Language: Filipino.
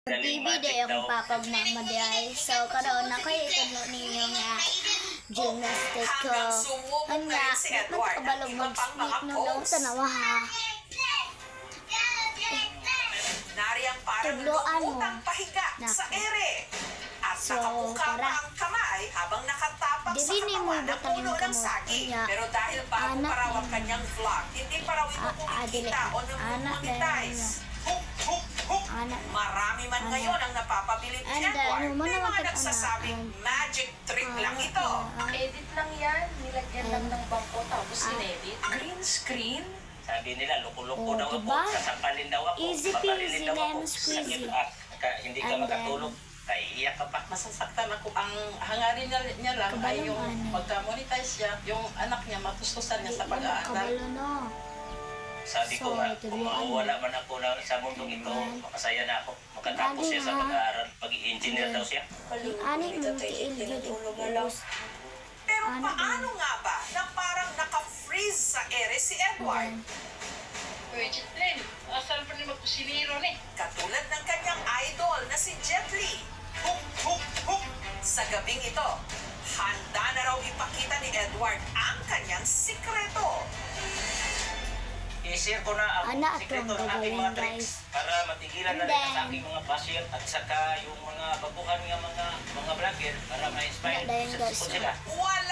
TV day akong papagmama day. So karon ako itudlo ninyo nga gymnastic ko. Anya, magkabalog mag-speak no daw tanawa ha. Nariyang parang Tudloan mo. lumuutang pahiga sa ere. At So, nakabuka pa tara. ang kamay habang nakatapak sa Dili ni mo katawan ng butang puno yung ng kamot. saging. Anya, Pero dahil bago anak pa raw ang din. kanyang vlog, hindi pa raw ito dili. kumikita o Anak din. monetize. Hook, hook, hook. Anak. Marami man Anak. ngayon ang napapabilib ni Anda, Edward. ano man May naman mga kat- nagsasabing anak. magic trick lang ito. Edit lang yan. Nilagyan lang ng bangko tapos inedit. Green screen? Sabi nila, loko-loko Oh, daw ako, diba? sasampalin daw ako, Easy papalinin peasy, daw ako, lemon squeezy. sakit hindi ka And then, makatulog, naiiyak ka pa. Masasaktan ako. Ang hangarin niya lang ay yung Kabalungan. pagka-monetize siya, yung anak niya matustusan niya sa pag-aaral. Kabalo no. Sabi So, ko nga, ito kung yung mawawala man ako sa mundong ito, makasaya na ako. Makatapos siya sa Lagi na. pag-aaral, pag-i-engineer daw siya. Ani mo tiil gyud ubos. Pero Ano paano nga ba na parang naka-freeze sa ere si Edward? Virgin Flame, asan pa ni magkusiniro ni? Katulad ng kanyang idol na si Jet Li. Hook, hook, hook. Sa gabing ito, handa na raw ipakita ni Edward ang kanyang sikreto. I-share ko na ang Anak, sikreto ito ang ng aking mga gagawin, tricks para matigilan na And rin then, sa aking mga basher at saka yung mga baguhan ng mga vlogger para ma-inspire Wala yun, guys. sila. Wala